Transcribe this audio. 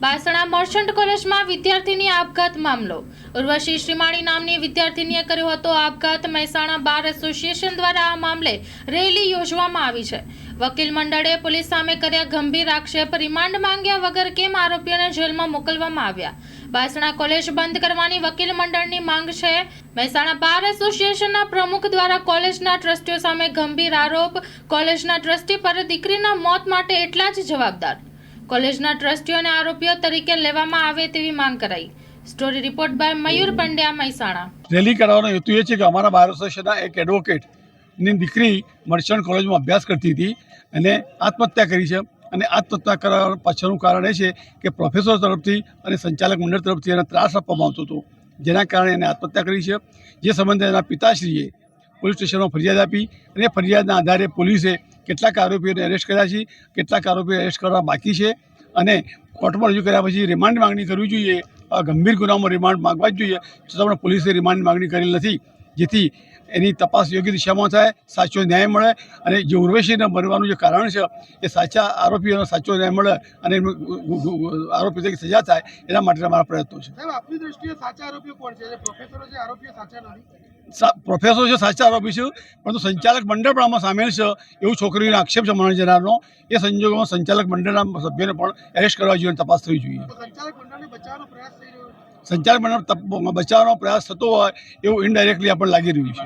Basna merchant કોલેજમાં વિદ્યાર્થીની આપઘાત મામલો। ઉર્વશી શ્રીમાણી નામની વિદ્યાર્થીનીએ કર્યો હતો આપઘાત। મહેસાણા બાર એસોસિએશન દ્વારા આ મામલે રેલી યોજવામાં આવી છે। વકીલ મંડળે પોલીસ સામે કર્યા ગંભીર આક્ષેપ। રિમાન્ડ માંગ્યા વગર કેમ આરોપીઓને જેલમાં મોકલવામાં આવ્યા? બાસણા કોલેજ બંધ કરવાની વકીલ મંડળની માંગ છે। મહેસાણા બાર એસોસિએશનના પ્રમુખ દ્વારા કોલેજના ટ્રસ્ટીઓ સામે ગંભીર આરોપ। કોલેજના ટ્રસ્ટી પર દીકરીના મોત માટે એટલા જ જવાબદાર। કોલેજના ટ્રસ્ટીઓને આરોપીઓ તરીકે લેવામાં આવે તેવી માંગ કરાઈ। Story report by Mayur Pandya, Mehsana. Rally કરવાનો હેતુ એ છે કે અમારા બાર એસોસિએશનના એક એડવોકેટની દીકરી મર્ચન્ટ કોલેજમાં અભ્યાસ કરતી હતી અને આત્મહત્યા કરી છે। અને આત્મહત્યા કરવા પાછળનું કારણ એ છે કે પ્રોફેસર તરફથી અને સંચાલક મંડળ તરફથી એને ત્રાસ આપવામાં આવતો હતો, જેના કારણે એને આત્મહત્યા કરી છે। જે સંબંધે એના પિતાશ્રીએ પોલીસ સ્ટેશનમાં ફરિયાદ આપી અને ફરિયાદના આધારે પોલીસે કેટલાક આરોપીઓને એરેસ્ટ કર્યા છે, કેટલાક આરોપીઓ એરેસ્ટ કરવા બાકી છે અને કોર્ટમાં રજૂ કર્યા પછી રિમાન્ડ માંગણી કરવી જોઈએ। ગંભીર ગુનામાં રિમાન્ડ માંગવા જ જોઈએ, છતાં પણ પોલીસે રિમાન્ડ માંગણી કરેલ નથી, જેથી એની તપાસ યોગ્ય દિશામાં થાય, સાચો ન્યાય મળે અને જે ઉર્વશીને મરવાનું જે કારણ છે એ સાચા આરોપીઓનો સાચો ન્યાય મળે અને આરોપી તરીકે સજા થાય, એના માટે અમારા પ્રયત્નો છે। સાહેબ, આપની દ્રષ્ટિએ સાચા આરોપીઓ કોણ છે? પ્રોફેસરો છે, આરોપીઓ સાચા નથી? પ્રોફેસર છે સાચા આરોપી છે, પરંતુ સંચાલક મંડળ પણ આમાં સામેલ છે એવું છોકરીઓનો આક્ષેપ છે મરણ જનારનો। એ સંજોગોમાં સંચાલક મંડળના સભ્યોને પણ એરેસ્ટ કરવા જોઈએ, તપાસ થવી જોઈએ। સંચાલક મંડળને બચાવવાનો પ્રયાસ થઈ રહ્યો છે? સંચાલક મંડળ બચાવવાનો પ્રયાસ થતો હોય એવું ઇનડાયરેક્ટલી આપણને લાગી રહ્યું છે।